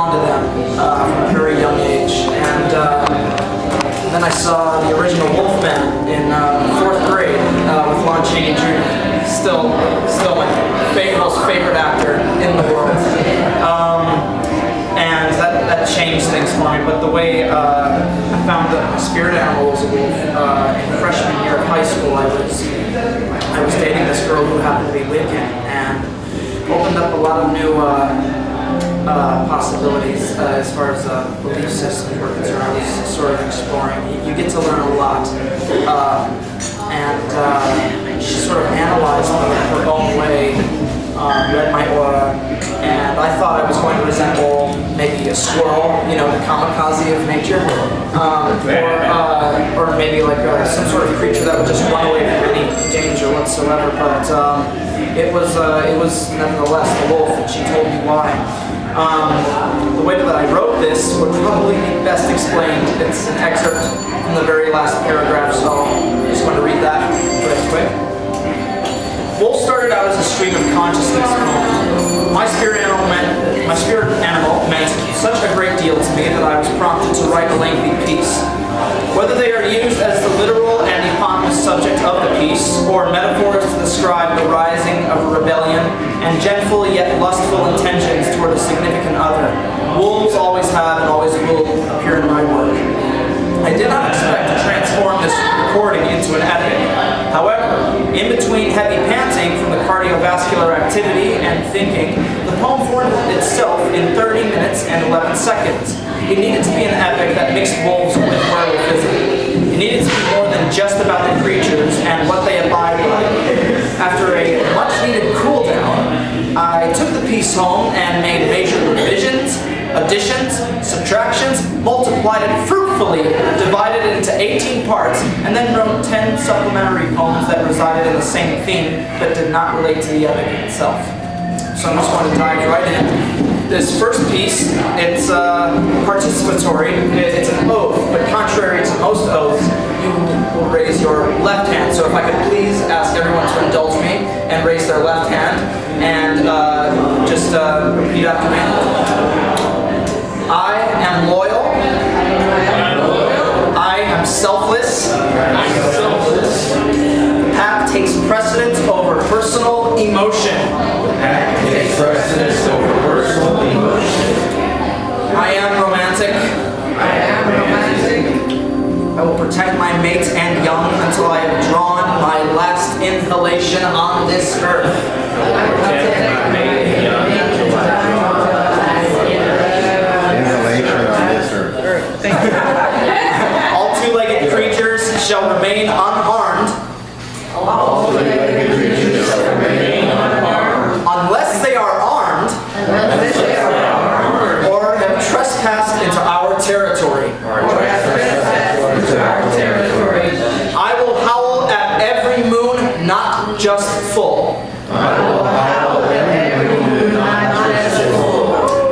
to them from a very young age, and then I saw the original Wolfen in 4th grade with Lon Chaney Jr. Still my most favorite actor in the world, and that changed things for me. But the way I found that my spirit animal was a wolf in freshman year of high school, I was dating this girl who happened to be Wiccan, and opened up a lot of new possibilities as far as belief systems were concerned. I was sort of exploring. You get to learn a lot, and she sort of analyzed me in her own way, read my aura, and I thought I was going to resemble maybe a squirrel, you know, the kamikaze of nature, or maybe like some sort of creature that would just run away from any danger whatsoever. But it was nevertheless the wolf, and she told me why. The way that I wrote this would probably be best explained. It's an excerpt from the very last paragraph, so I'm just going to read that real quick. Wolf started out as a stream of consciousness poem. My spirit animal meant such a great deal to me that I was prompted to write a lengthy piece. Whether they are used as the literal and eponymous subject of the piece, or metaphors to describe the rising of a rebellion and gentle yet lustful intentions toward a significant other, wolves always have and always will appear in my work. I did not expect to transform this recording into an epic. However, in between heavy panting from the cardiovascular activity and thinking, the poem formed itself in 30 minutes and 11 seconds. It needed to be an epic that mixed wolves with werewolfism. It needed to be more than just about the creatures and what they abide by. After a much-needed cool-down, I took the piece home and made major revisions, additions, subtractions, multiplied it fruitfully, divided it into 18 parts, and then wrote 10 supplementary poems that resided in the same theme but did not relate to the epic itself. So I'm just going to dive right in. This first piece, it's participatory. It's an oath, but contrary to most oaths, you will raise your left hand. So if I could please ask everyone to indulge me and raise their left hand, and just repeat after me. I am loyal. I am selfless. Pack takes precedence over personal emotion. I am romantic. I will protect my mate and young until I have drawn my last inhalation on this earth. All two-legged creatures shall remain unharmed. Unless they are armed. Or have trespassed into our territory. I will howl at every moon, not just full.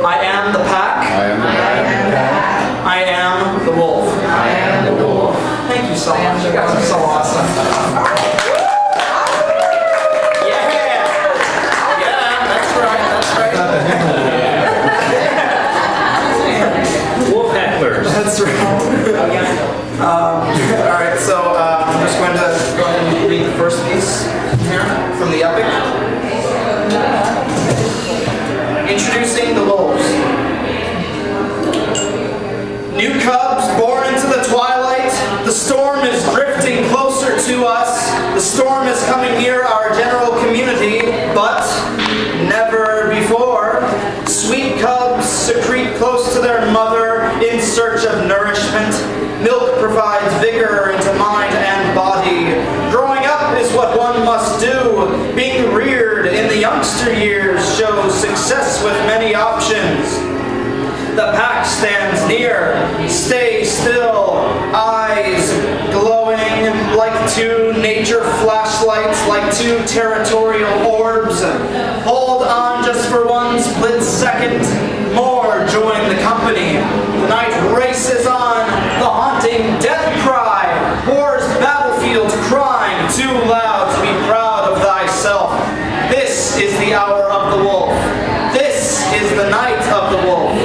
I am the pack. I am the wolf. Thank you so much. You guys are so awesome. Wolf hecklers. That's right. Alright, so I'm just going to go ahead and read the first piece here from the epic. Introducing the wolves. New cubs born into the twilight. The storm is drifting closer to us. The storm is coming near our general community, but never before. Sweet cubs secrete close to their mother in search of nourishment. Milk provides vigor into mind and body. Growing up is what one must do. Being reared in the youngster years shows success with many options. The pack stands near. Stay still. Eyes glowing like two nature flashlights, like two territorial orbs. Hold on just for one split second. More join the company. The night races on. The haunting death cry. War's battlefield crying too loud to be proud of thyself. This is the hour of the wolf. This is the night of the wolf.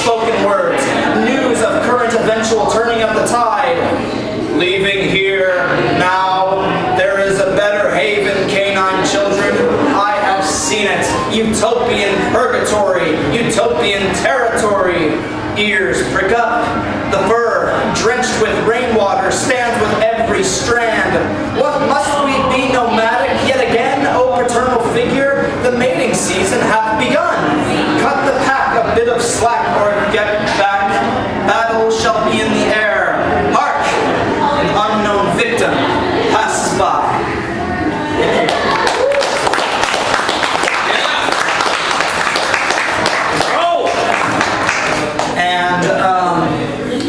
spoken words, news of current eventual turning of the tide. Leaving here now, there is a better haven, canine children. I have seen it. Utopian purgatory, utopian territory. Ears prick up. The fur, drenched with rainwater, stands with every strand. What must we be nomadic yet again, O paternal figure? The mating season hath begun. Cut the pack a bit of slack or get back. Battle shall be in the air. Hark! An unknown victim passes by.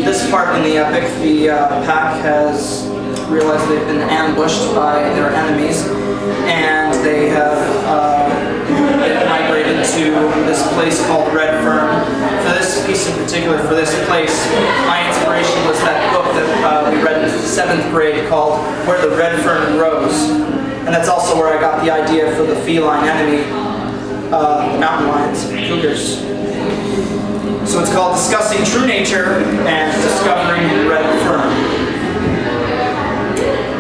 This part in the epic, the pack has realized they've been ambushed by their enemies, and they have migrated to this place called Red Fern. For this piece in particular, for this place, my inspiration was that book that we read in 7th grade called Where the Red Fern Grows. And that's also where I got the idea for the feline enemy, mountain lions, cougars. So it's called Discussing True Nature and Discovering Red Fern.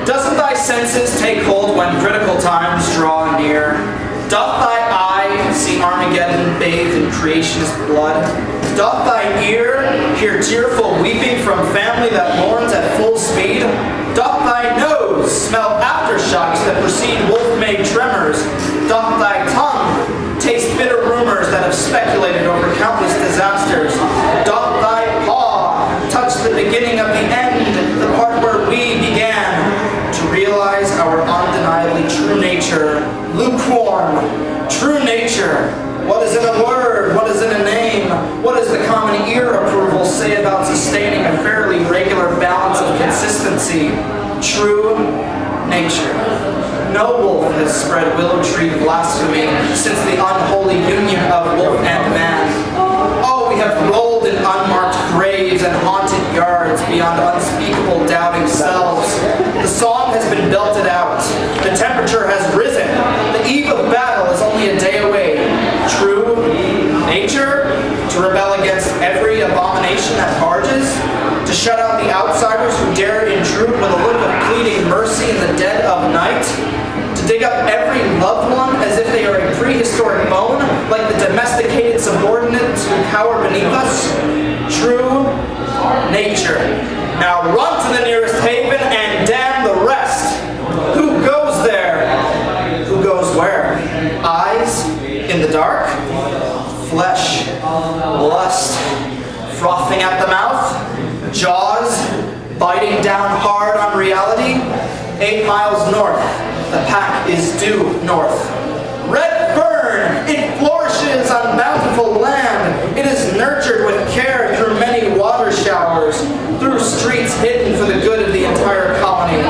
Doesn't thy senses take hold when critical times draw near? Doth thy eye see Armageddon bathed in creation's blood? Doth thy ear hear tearful weeping from family that mourns at full speed? Doth thy nose smell aftershocks that precede wolf-made tremors? Doth thy tongue taste bitter rumors that have speculated over countless disasters? Doth thy paw touch the beginning of the end, the part where we began to realize our undeniably true nature? Lukewarm, true nature. What is in a word? What is in a name? What does the common ear approval say about sustaining a fairly regular balance of consistency? True nature. No wolf has spread willow tree blasphemy since the unholy union of wolf and man. Oh, we have rolled in unmarked graves and haunted yards beyond unspeakable doubting selves. The song has been belted out. The temperature has risen. The eve of battle is only a day away. True nature? To rebel against every abomination that barges? To shut out the outsiders who dare intrude with a look of pleading mercy in the dead of night? To dig up every loved one as if they are a prehistoric bone, like the domesticated subordinates who cower beneath us? True nature. Now run to the nearest haven and damn the rest. Who goes there? Who goes where? Eyes in the dark? Flesh, lust, frothing at the mouth? Jaws biting down hard on reality? 8 miles north, the pack is due north. Red Fern, it flourishes on bountiful land. It is nurtured with care through many water showers, through streets hidden for the good of the entire colony.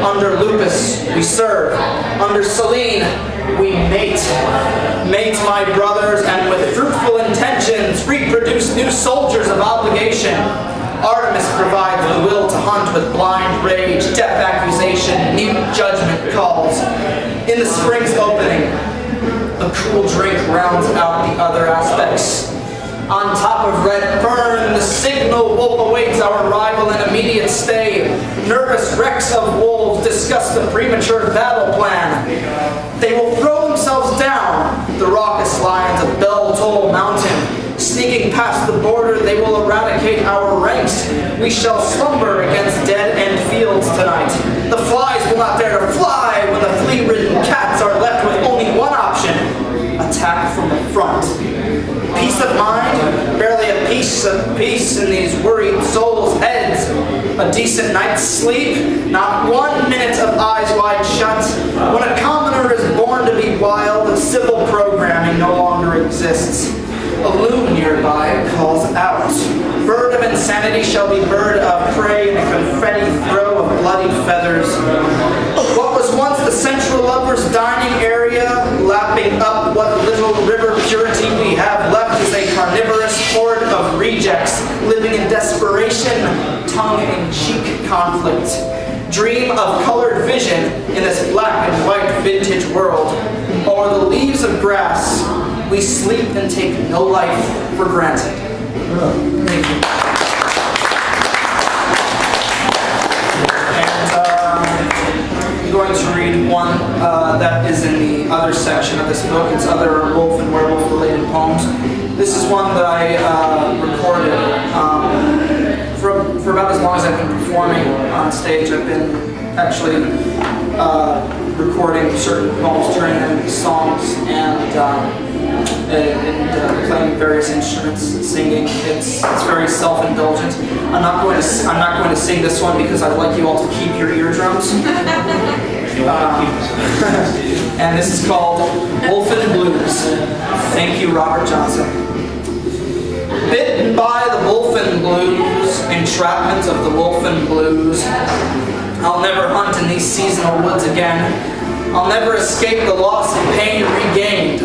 Under Lupus, we serve. Under Selene, we mate. Mate, my brothers, and with fruitful intentions, reproduce new soldiers of obligation. Artemis provides the will to hunt with blind rage, death accusation, mute judgment calls. In the spring's opening, a cool drink rounds out the other aspects. On top of Red Fern, the signal wolf awaits our arrival and immediate stay. Nervous wrecks of wolves discuss the premature battle plan. They will throw themselves down the raucous lions of Bell Toll Mountain. Sneaking past the border, they will eradicate our ranks. We shall slumber against dead end fields tonight. The flies will not dare to fly when the flea-ridden cats are left with only one option: attack from the front. Peace of mind? Barely a piece of peace in these worried souls' heads. A decent night's sleep? Not 1 minute of eyes wide shut. When a commoner is born to be wild, civil programming no longer exists. A loon nearby calls out. Bird of insanity shall be bird of prey in a confetti throw of bloody feathers. What was once the central lovers' dining area, lapping up what little river purity we have left, is a carnivorous horde of rejects living in desperation, tongue-in-cheek conflict. Dream of colored vision in this black and white vintage world. O'er the leaves of grass, we sleep and take no life for granted. Thank you. I'm going to read one that is in the other section of this book. It's other wolf and werewolf related poems. This is one that I recorded for about as long as I've been performing on stage. I've been actually recording certain poems, turning them into songs, and playing various instruments, singing. It's very self-indulgent. I'm not going to sing this one because I'd like you all to keep your eardrums. And this is called Wolfen Blues. Thank you, Robert Johnson. Bitten by the Wolfen Blues, entrapment of the Wolfen Blues. I'll never hunt in these seasonal woods again. I'll never escape the loss and pain regained.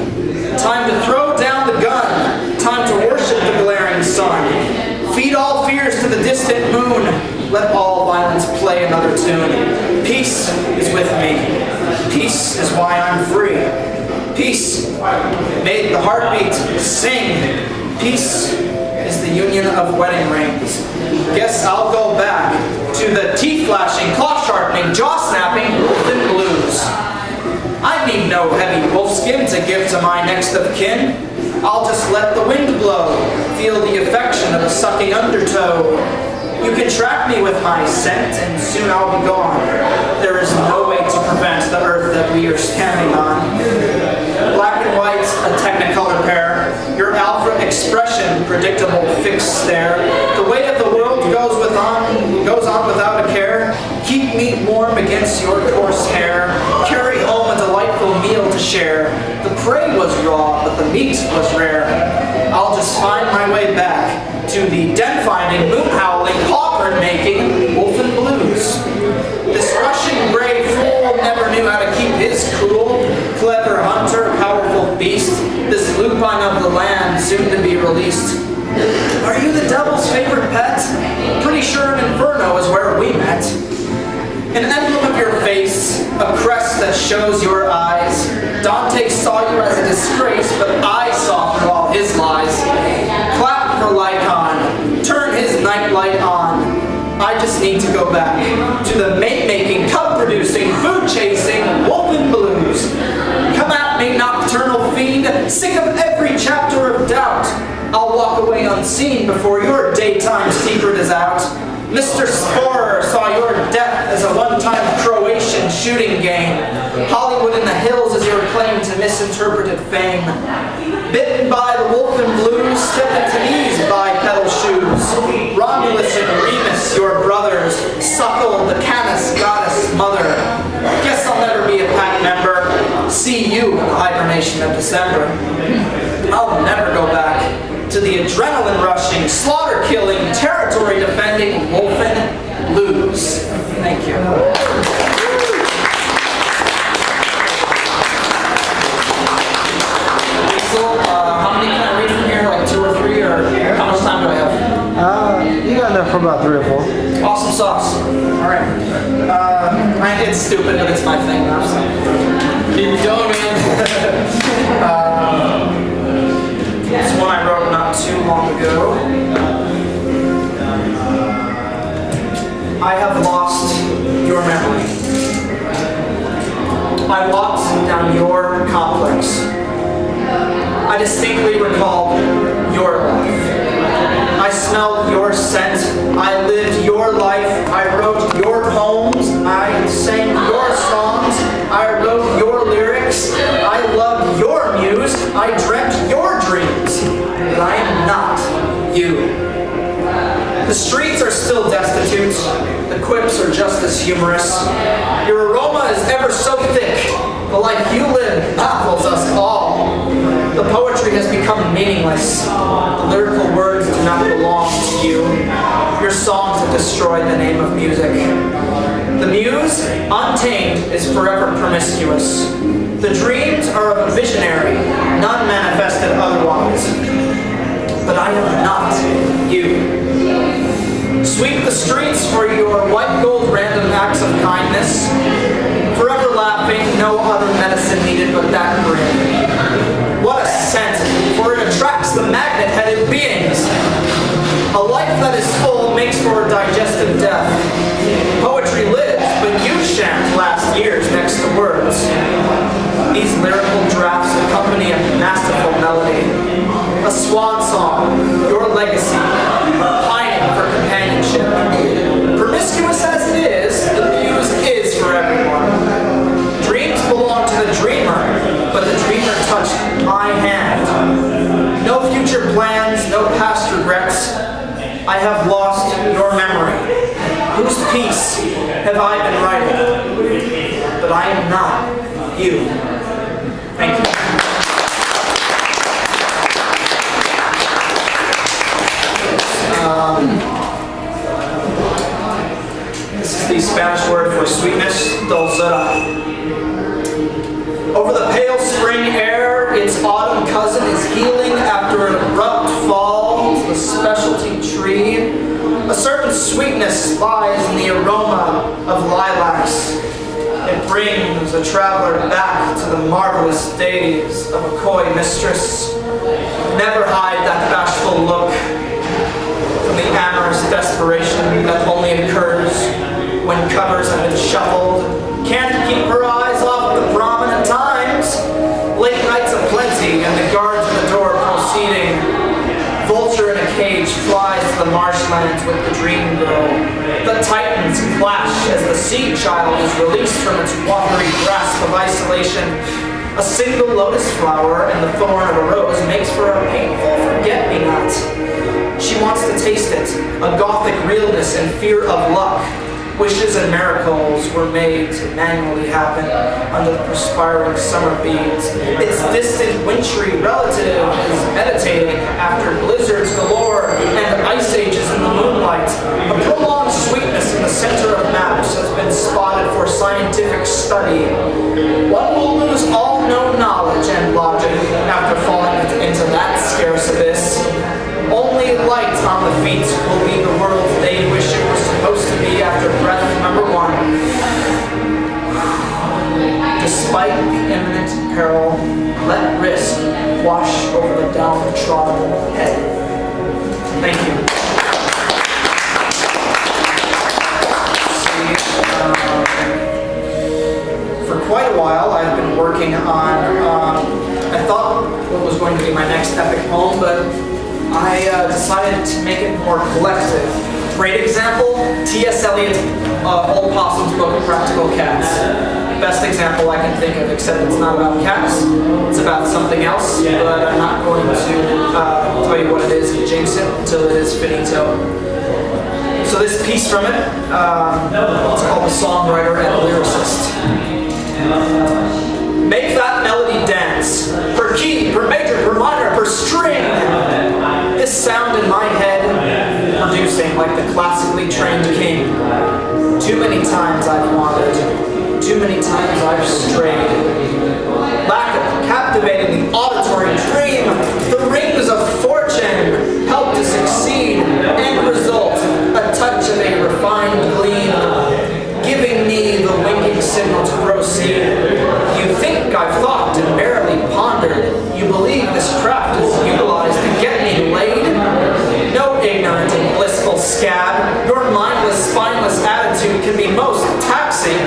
Time to throw down the gun. Time to worship the glaring sun. Feed all fears to the distant moon. Let all violence play another tune. Peace is with me. Peace is why I'm free. Peace made the heartbeat sing. Peace is the union of wedding rings. Guess I'll go back to the teeth-flashing, claw-sharpening, jaw-snapping Wolfen Blues. I need no heavy wolfskin to give to my next of kin. I'll just let the wind blow, feel the affection of a sucking undertow. You can track me with my scent, and soon I'll be gone. There is no way to prevent the earth that we are standing on. Black and white, a technicolor pair. Your alpha expression, predictable fixed stare. The weight of the world goes on without a care. Keep me warm against your coarse hair. Carry home a delightful meal to share. The prey was raw, but the meat was rare. I'll just find my way back to the den-finding, moon-howling, hawker-making Wolfen Blues. This Russian gray fool never knew how to keep his cool. Clever hunter, powerful beast, this lupine of the land, soon to be released. Are you the devil's favorite pet? Pretty sure an inferno is where we met. An emblem of your face, a crest that shows your eyes. Dante saw you as a disgrace, but I saw through all his lies. Clap for Lycon, turn his nightlight on. I just need to go back to the mate-making, cub-producing, food-chasing Wolfen Blues. Come at me, nocturnal fiend, sick of every chapter of doubt. I'll walk away unseen before your daytime secret is out. Mr. Sporer saw your death as a one-time Croatian shooting game. Hollywood in the hills is your claim to misinterpreted fame. Bitten by the Wolfen Blues, stepping to these bipedal shoes. Romulus and Remus, your brothers, suckle the Canis goddess mother. Guess I'll never be a pack member. See you in the hibernation of December. I'll never go back to the adrenaline-rushing, slaughter-killing, territory-defending Wolfen Blues. Thank you. Weasel, how many can I read from here? Like 2 or 3, or how much time do I have? You got enough for about 3 or 4. Awesome sauce. All right. It's stupid, but it's my thing now. So. Keep it going, man. It's one I wrote not too long ago. I have lost your memory. I walked down your complex. I distinctly recalled your life. I smelled your scent. I lived your life. I wrote your poems. I sang your songs. I wrote your lyrics. I loved your muse. I dreamt your dreams. But I am not you. The streets are still destitute. The quips are just as humorous. Your aroma is ever so thick. The life you live baffles us all. The poetry has become meaningless. The lyrical words do not belong to you. Your songs have destroyed the name of music. The muse, untamed, is forever promiscuous. The dreams are of a visionary, none manifested otherwise. But I am not you. Sweep the streets for your white gold random acts of kindness. Forever laughing, no other medicine needed but that grin. What a scent, for it attracts the magnet-headed beings. is full makes for digestive death. Poetry lives, but you shan't last years next to words. These lyrical drafts accompany a masterful melody. A swan song, your legacy, pining for companionship. Promiscuous as it is, the muse is for everyone. Dreams belong to the dreamer, but the dreamer touched my hand. No future plans, no past regrets. I have lost your memory. Whose piece have I been writing? But I am not you. Thank you. This is the Spanish word for sweetness, Dulzura. Over the pale spring air, its autumn cousin is healing after an abrupt fall to the specialty tree. A certain sweetness lies in the aroma of lilacs. It brings a traveler back to the marvelous days of a coy mistress. Never hide that bashful look from the amorous desperation that only occurs when covers have been shuffled. Can't keep her eyes off the prominent times. Late nights aplenty and the guards at the door proceeding. Vulture in a cage flies to the marshlands with the dream girl. The titans clash as the sea child is released from its watery grasp of isolation. A single lotus flower and the thorn of a rose makes for a painful forget-me-not. She wants to taste it, a gothic realness and fear of luck. Wishes and miracles were made to manually happen under the perspiring summer beams. Its distant wintry relative is meditating after blizzards galore and ice ages in the moonlight. A prolonged sweetness in the center of maps has been spotted for scientific study. One will lose all known knowledge and logic after falling into that scarce abyss. Only light on the feet will be the world they wish it was supposed to be after breath number one. Despite the imminent peril, let risk wash over the downtrodden head. Thank you. For quite a while, I've been working on, I thought what was going to be my next epic poem, but I decided to make it more collective. Great example, T.S. Eliot, Old Possum's book, Practical Cats. Best example I can think of, except it's not about cats, it's about something else, but I'm not going to tell you what it is and jinx it until it is finito. So this piece from it, it's called The Songwriter Lyricist. Make that melody dance, per key, per major, per minor, per string. This sound in my head, producing like the classically trained king. Too many times I've wandered, too many times I've strayed. Lack of captivating the auditory dream, the rings of fortune help to succeed. End result, a touch of a refined gleam, giving me the winking signal to proceed. You think I've thought and barely pondered. You believe this craft is utilized to get me laid? No ignorant and blissful scab. Your mindless, spineless attitude can be most taxing.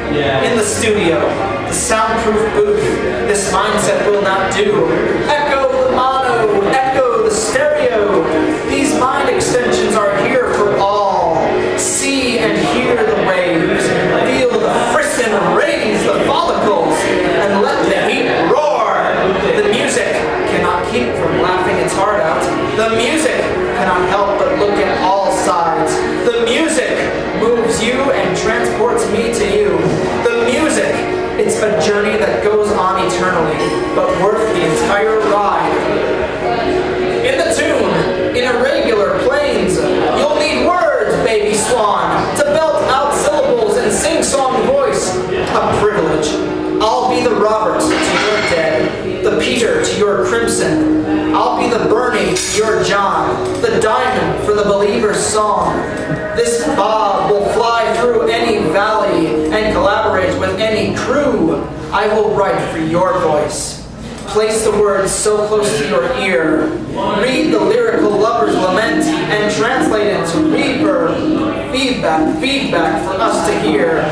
In the studio, the soundproof booth, this mindset will not do. Echo the mono, echo the stereo. These mind extensions are here for all. See and hear the waves. Feel the frisson raise the follicles and let the heat roar. The music cannot keep from laughing its heart out. The music cannot help but look at all sides. The music moves you and transports me to you. The music, it's a journey that goes on eternally, but worth the entire ride. In the tune, in irregular planes, you'll need words, baby swan, to belt out syllables in sing-song voice. A privilege. I'll be the Robert to your dead, the Peter to your crimson. I'll be the Bernie to your John, the diamond for the believer's song. This bob will fly through any valley and collaborate with any crew. I will write for your voice. Place the words so close to your ear. Read the lyrical lover's lament and translate it to feedback for us to hear.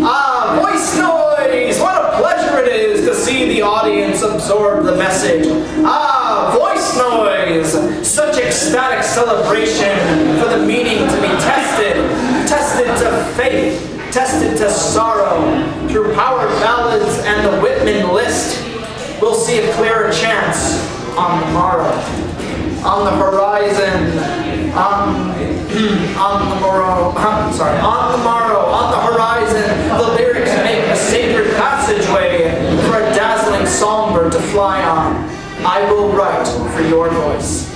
Ah, voice noise! What a pleasure it is to see the audience absorb the message. Ah, voice noise! Such ecstatic celebration for the meaning to be tested to faith, tested to sorrow. Through powered ballads and the Whitman list, we'll see a clearer chance on the morrow. On the horizon, on the morrow, on the horizon, the lyrics make a sacred passageway for a dazzling songbird to fly on. I will write for your voice.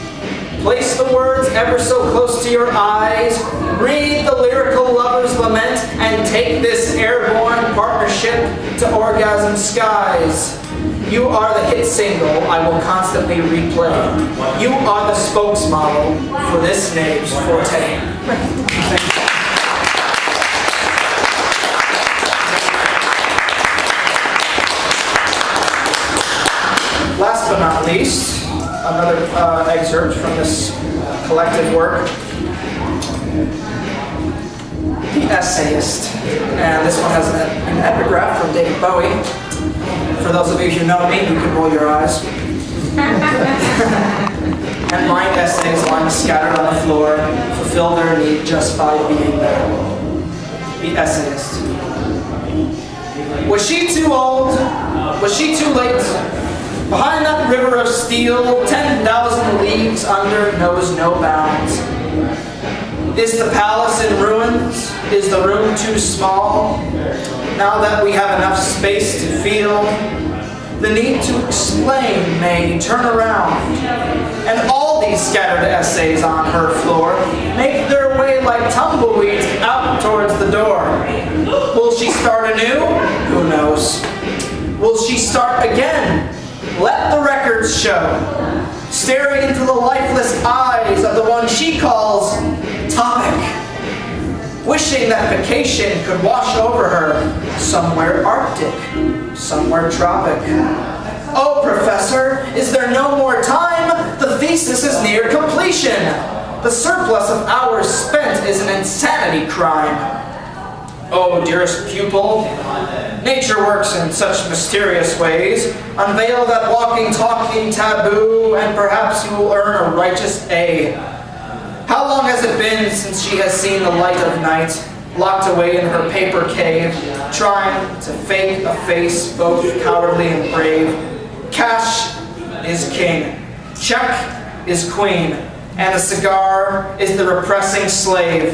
Place the words ever so close to your eyes, read the lyrical lover's lament, and take this airborne partnership to orgasm skies. You are the hit single I will constantly replay. You are the spokesmodel for this knave's forte. Last but not least, another excerpt from this collective work. The Essayist. And this one has an epigraph from David Bowie. For those of you who know me, you can roll your eyes. And my essays lying scattered on the floor fulfill their need just by being there. The Essayist. Was she too old? Was she too late? Behind that river of steel, 10,000 leagues under knows no bounds. Is the palace in ruins? Is the room too small? Now that we have enough space to feel, the need to explain may turn around, and all these scattered essays on her floor make their way like tumbleweeds out towards the door. Will she start anew? Who knows? Will she start again? Let the records show, staring into the lifeless eyes of the one she calls Topic, wishing that vacation could wash over her somewhere Arctic, somewhere tropic. Oh, Professor, is there no more time? The thesis is near completion. The surplus of hours spent is an insanity crime. Oh, dearest pupil, nature works in such mysterious ways. Unveil that walking, talking taboo, and perhaps you will earn a righteous A. How long has it been since she has seen the light of night, locked away in her paper cave, trying to fake a face both cowardly and brave? Cash is king, check is queen, and a cigar is the repressing slave.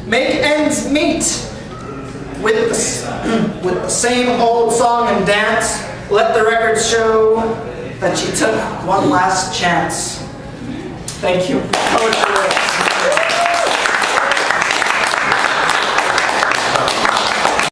Make ends meet with the same old song and dance. Let the records show that she took one last chance. Thank you.